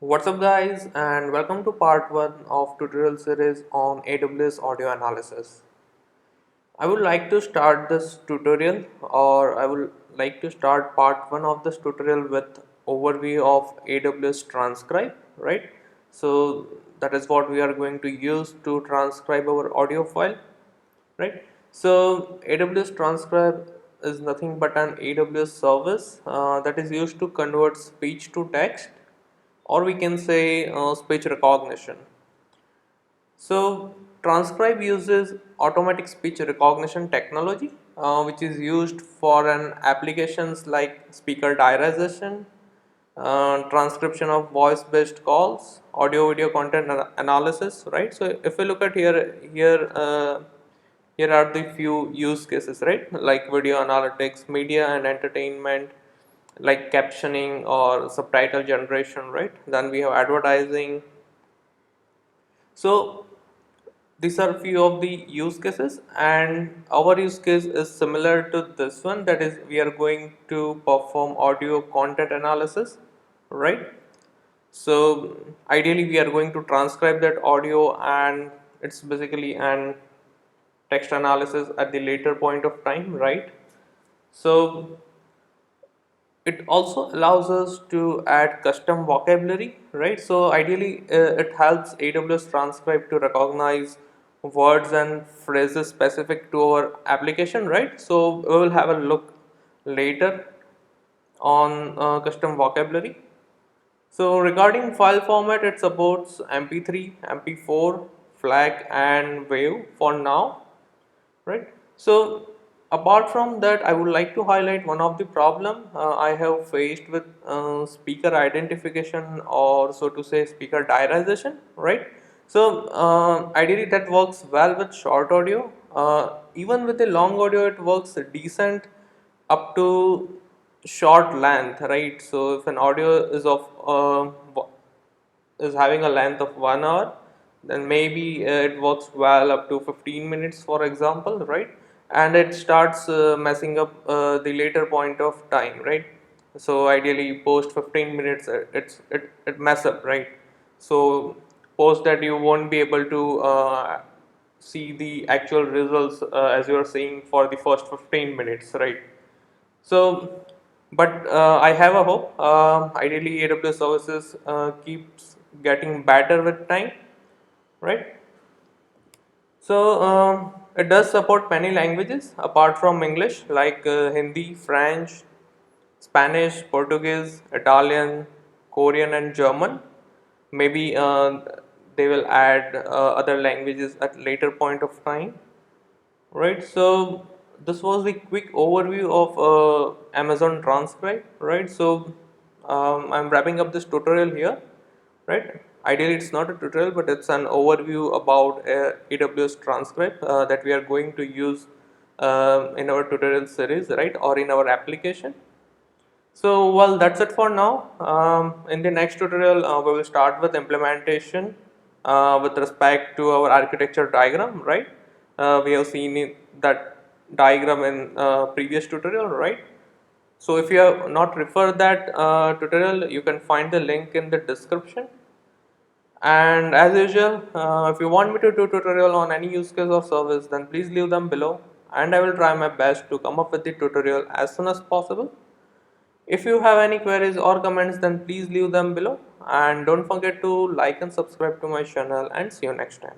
What's up guys, and welcome to part 1 of tutorial series on AWS audio analysis. I would like to start this tutorial, or I would like to start part 1 of this tutorial with overview of AWS Transcribe, right? So that is what we are going to use to transcribe our audio file, right? So AWS Transcribe is nothing but an AWS service that is used to convert speech to text, or we can say speech recognition. So Transcribe uses automatic speech recognition technology, which is used for an applications like speaker diarization, transcription of voice-based calls, audio-video content analysis. Right. So if we look at here are the few use cases, right? Like video analytics, media and entertainment, like captioning or subtitle generation, right? Then we have advertising. So these are few of the use cases, and our use case is similar to this one, that is we are going to perform audio content analysis, right? So ideally we are going to transcribe that audio, and it's basically an text analysis at the later point of time, right? So it also allows us to add custom vocabulary, right? So ideally it helps AWS Transcribe to recognize words and phrases specific to our application, right? So we will have a look later on custom vocabulary. So regarding file format, it supports MP3, MP4, FLAC and WAV for now, right? So apart from that, I would like to highlight one of the problem I have faced with speaker identification, or so to say speaker diarization, right? So ideally that works well with short audio. Even with the long audio it works decent up to short length, right? So if an audio is of is having a length of 1 hour, then maybe it works well up to 15 minutes, for example, right? And it starts messing up the later point of time, right? So ideally post 15 minutes it mess up, right? So post that you won't be able to see the actual results as you are seeing for the first 15 minutes, right? So, but I have a hope. Ideally, AWS services keeps getting better with time, right? So it does support many languages apart from English, like Hindi, French, Spanish, Portuguese, Italian, Korean, and German. Maybe they will add other languages at later point of time, right? So this was the quick overview of Amazon Transcribe, right? So I'm wrapping up this tutorial here, right? Ideally it's not a tutorial, but it's an overview about AWS Transcribe that we are going to use in our tutorial series, right, or in our application. So well, that's it for now. In the next tutorial we will start with implementation with respect to our architecture diagram, right? We have seen that diagram in previous tutorial, right? So if you have not referred that tutorial, you can find the link in the description. And as usual, if you want me to do tutorial on any use case or service, then please leave them below, and I will try my best to come up with the tutorial as soon as possible. If you have any queries or comments, then please leave them below, and don't forget to like and subscribe to my channel, and see you next time.